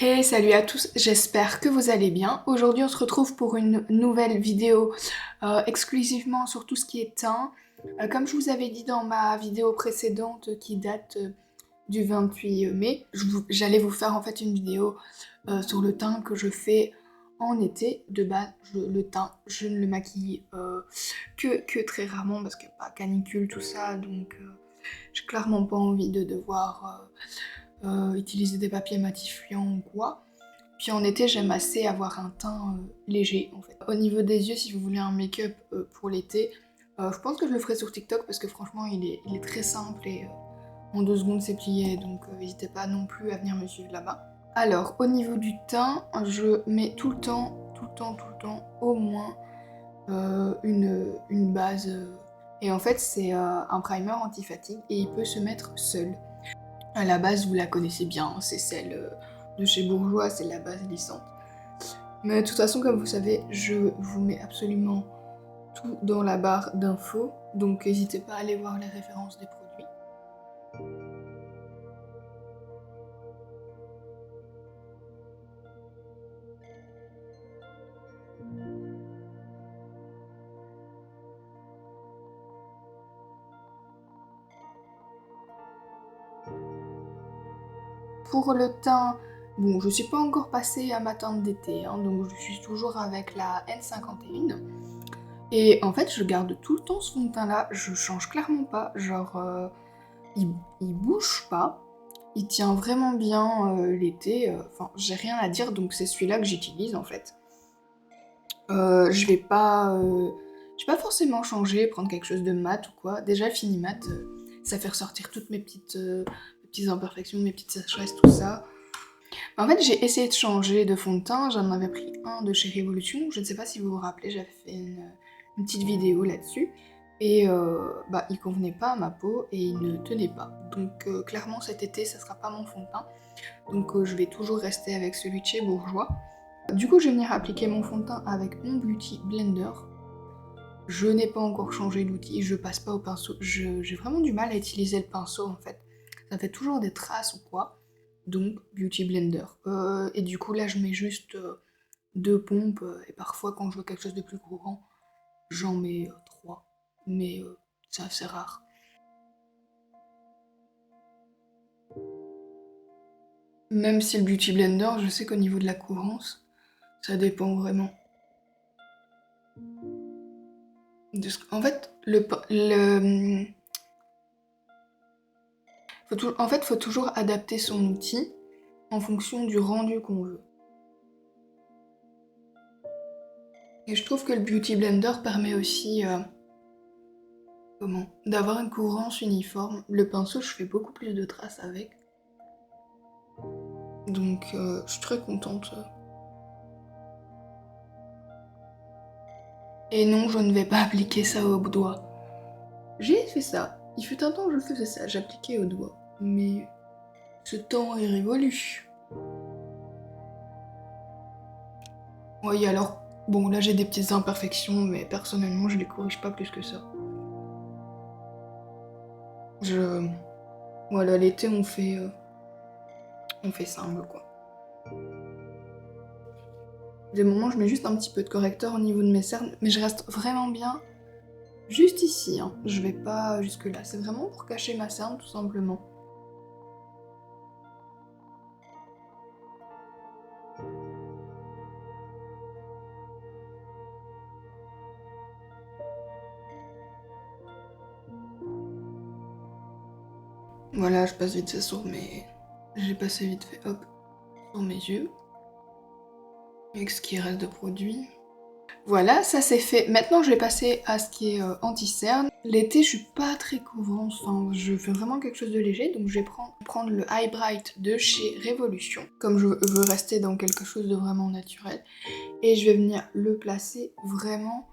Hey, salut à tous, j'espère que vous allez bien. Aujourd'hui on se retrouve pour une nouvelle vidéo exclusivement sur tout ce qui est teint. Comme je vous avais dit dans ma vidéo précédente qui date du 28 mai, j'allais vous faire en fait une vidéo sur le teint que je fais en été. De base, le teint, je ne le maquille que très rarement parce qu'il n'y a pas canicule, tout ça, donc j'ai clairement pas envie de devoir utiliser des papiers matifiants ou quoi. Puis en été, j'aime assez avoir un teint léger en fait. Au niveau des yeux, si vous voulez un make-up pour l'été, je pense que je le ferai sur TikTok parce que franchement, il est très simple et en 2 secondes c'est plié, donc n'hésitez pas non plus à venir me suivre là-bas. Alors, au niveau du teint, je mets tout le temps, au moins une base. Et en fait, c'est un primer anti-fatigue et il peut se mettre seul. À la base, vous la connaissez bien, c'est celle de chez Bourjois, c'est la base glissante. Mais de toute façon, comme vous savez, je vous mets absolument tout dans la barre d'infos, donc n'hésitez pas à aller voir les références des produits. Pour le teint, bon, je suis pas encore passée à ma teinte d'été, hein, donc je suis toujours avec la N51. Et en fait, je garde tout le temps ce fond de teint là, je change clairement pas, genre, il bouge pas. Il tient vraiment bien l'été, enfin j'ai rien à dire, donc c'est celui-là que j'utilise en fait. Je vais pas forcément changer, prendre quelque chose de mat ou quoi. Déjà fini mat, ça fait ressortir toutes mes petites imperfections, mes petites sécheresses, tout ça. En fait j'ai essayé de changer de fond de teint, j'en avais pris un de chez Revolution, je ne sais pas si vous vous rappelez, j'avais fait une petite vidéo là-dessus. Et bah il convenait pas à ma peau et il ne tenait pas. Donc clairement cet été ça sera pas mon fond de teint. Donc je vais toujours rester avec celui de chez Bourjois. Du coup je vais venir appliquer mon fond de teint avec mon Beauty Blender. Je n'ai pas encore changé d'outil, je passe pas au pinceau. J'ai vraiment du mal à utiliser le pinceau en fait. Ça fait toujours des traces ou quoi. Donc Beauty Blender. Et du coup là je mets juste 2 pompes et parfois quand je veux quelque chose de plus courant, j'en mets 3. Mais c'est assez rare. Même si le Beauty Blender, je sais qu'au niveau de la courance, ça dépend vraiment. En fait, faut toujours adapter son outil en fonction du rendu qu'on veut. Et je trouve que le Beauty Blender permet aussi d'avoir une courance uniforme. Le pinceau, je fais beaucoup plus de traces avec. Donc je suis très contente. Et non, je ne vais pas appliquer ça au doigt. J'ai fait ça. Il fut un temps où je faisais ça, j'appliquais au doigt. Mais ce temps est révolu. Oui, alors, bon, là j'ai des petites imperfections, mais personnellement, je les corrige pas plus que ça. Voilà, l'été, on fait simple, quoi. Des moments, je mets juste un petit peu de correcteur au niveau de mes cernes, mais je reste vraiment bien juste ici, hein. Je vais pas jusque là. C'est vraiment pour cacher ma cerne, tout simplement. Voilà, je passe vite fait sur mes... J'ai passé vite fait, hop, sur mes yeux. Avec ce qui reste de produit. Voilà, ça c'est fait. Maintenant, je vais passer à ce qui est anti-cerne. L'été, je suis pas très couvrante, enfin, je fais vraiment quelque chose de léger, donc je vais prendre le High Bright de chez Révolution, comme je veux rester dans quelque chose de vraiment naturel. Et je vais venir le placer vraiment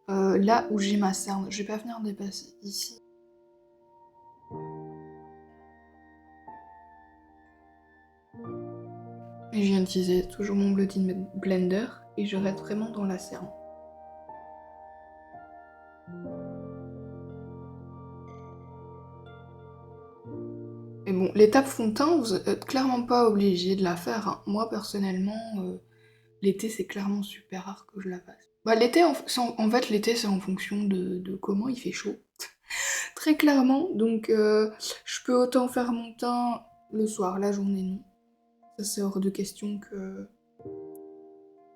là où j'ai ma cerne. Je vais pas venir dépasser ici. Et je viens d'utiliser toujours mon Beauty Blender et je reste vraiment dans la cerne. Mais bon, l'étape fond de teint, vous êtes clairement pas obligé de la faire, hein. Moi, personnellement, l'été, c'est clairement super rare que je la fasse. Bah, l'été, en fait, l'été, c'est en fonction de comment il fait chaud. Très clairement, donc je peux autant faire mon teint le soir, la journée, non. Ça, c'est hors de question que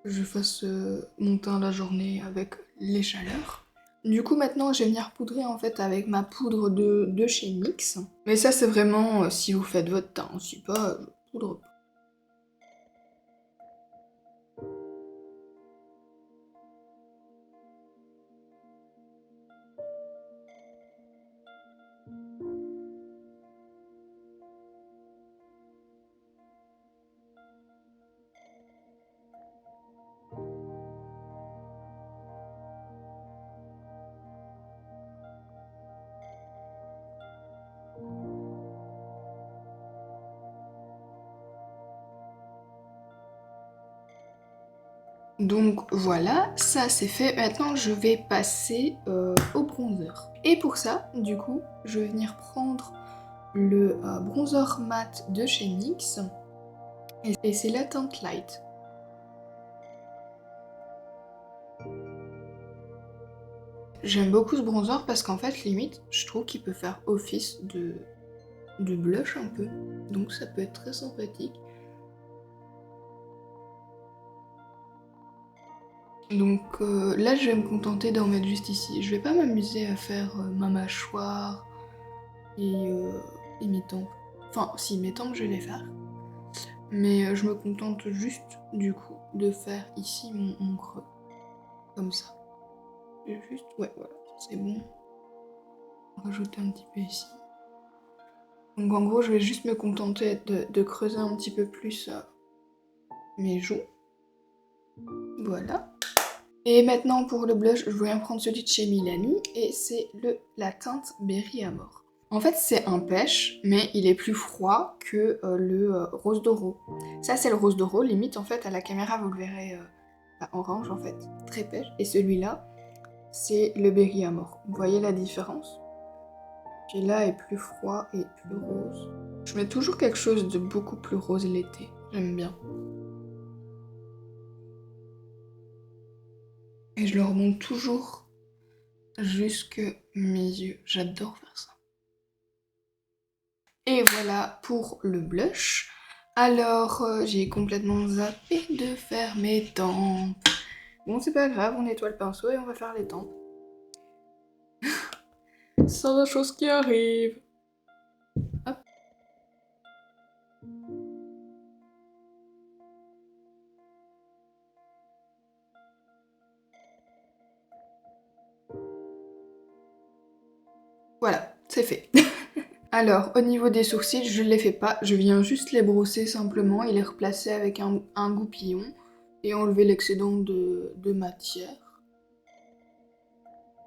je fasse mon teint la journée avec les chaleurs. Du coup, maintenant, je vais venir poudrer en fait avec ma poudre de chez NYX. Mais ça, c'est vraiment si vous faites votre teint. Si pas, poudre pas. Donc voilà, ça c'est fait. Maintenant, je vais passer au bronzer. Et pour ça, du coup, je vais venir prendre le bronzer mat de chez NYX. Et c'est la teinte light. J'aime beaucoup ce bronzer parce qu'en fait, limite, je trouve qu'il peut faire office de blush un peu. Donc ça peut être très sympathique. Donc là, je vais me contenter d'en mettre juste ici. Je vais pas m'amuser à faire ma mâchoire et mes tempes. Enfin, si, mes tempes, je vais les faire. Mais je me contente juste, du coup, de faire ici mon creux. Comme ça. Juste, ouais, voilà, c'est bon. Rajouter un petit peu ici. Donc en gros, je vais juste me contenter de creuser un petit peu plus mes joues. Voilà. Et maintenant pour le blush, je viens prendre celui de chez Milani et c'est la teinte Berry Amore. En fait, c'est un pêche, mais il est plus froid que le rose d'oro. Ça, c'est le rose d'oro, limite en fait à la caméra vous le verrez orange en fait, très pêche. Et celui-là, c'est le Berry Amore. Vous voyez la différence? Celui-là est plus froid et plus rose. Je mets toujours quelque chose de beaucoup plus rose l'été, j'aime bien. Et je le remonte toujours jusque mes yeux. J'adore faire ça. Et voilà pour le blush. Alors, j'ai complètement zappé de faire mes tempes. Bon, c'est pas grave, on nettoie le pinceau et on va faire les tempes. C'est la chose qui arrive. Hop. Voilà, c'est fait. Alors, au niveau des sourcils, je ne les fais pas, je viens juste les brosser simplement et les replacer avec un goupillon et enlever l'excédent de matière.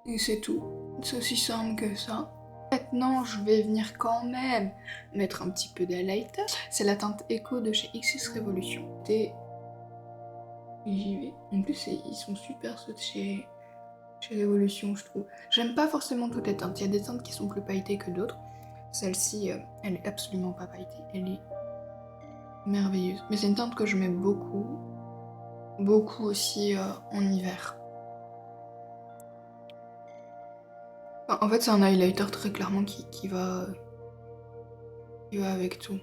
Et c'est tout, c'est aussi simple que ça. Maintenant, je vais venir quand même mettre un petit peu d'highlighter. C'est la teinte Echo de chez XS Revolution. Et j'y vais. En plus, ils sont super ceux de chez Revolution, je trouve. J'aime pas forcément toutes les teintes, il y a des teintes qui sont plus pailletées que d'autres. Celle-ci, elle est absolument pas pailletée, elle est merveilleuse. Mais c'est une teinte que je mets beaucoup, beaucoup aussi en hiver. Enfin, en fait, c'est un highlighter très clairement qui va avec tout.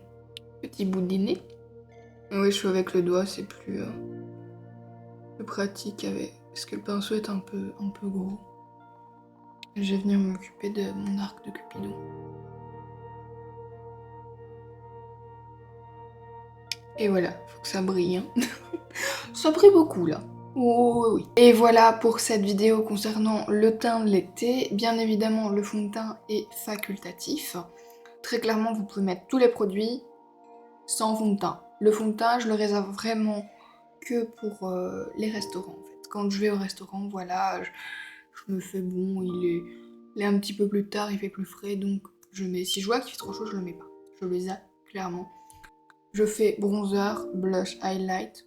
Petit bout de nez. Oui, je fais avec le doigt, c'est plus pratique parce que le pinceau est un peu gros. Je vais venir m'occuper de mon arc de Cupidon. Et voilà, faut que ça brille. Hein. Ça brille beaucoup là. Oh oui. Et voilà pour cette vidéo concernant le teint de l'été. Bien évidemment, le fond de teint est facultatif. Très clairement, vous pouvez mettre tous les produits sans fond de teint. Le fond de teint, je le réserve vraiment que pour les restaurants en fait. Quand je vais au restaurant, voilà, je me fais bon, il est un petit peu plus tard, il fait plus frais, donc je mets. Si je vois qu'il fait trop chaud, je le mets pas. Je le zappe clairement. Je fais bronzer, blush, highlight.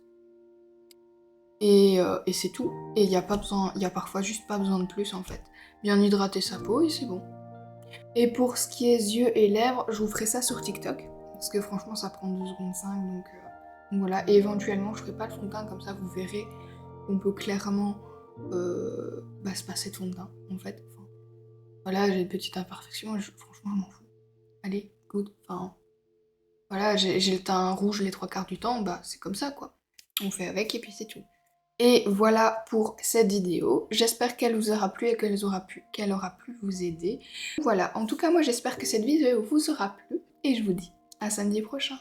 Et c'est tout. Et il y a parfois juste pas besoin de plus en fait. Bien hydrater sa peau et c'est bon. Et pour ce qui est yeux et lèvres, je vous ferai ça sur TikTok. Parce que franchement, ça prend 2 secondes 5, donc voilà. Et éventuellement, je ferai pas de fond de teint, comme ça vous verrez. On peut clairement se passer de fond de teint, en fait. Enfin, voilà, j'ai une petite imperfection, franchement, je m'en fous. Allez, good. Enfin, voilà, j'ai le teint rouge les 3/4 du temps, bah c'est comme ça, quoi. On fait avec et puis c'est tout. Et voilà pour cette vidéo. J'espère qu'elle vous aura plu et qu'elle aura pu vous aider. Voilà, en tout cas, moi j'espère que cette vidéo vous aura plu et je vous dis à samedi prochain.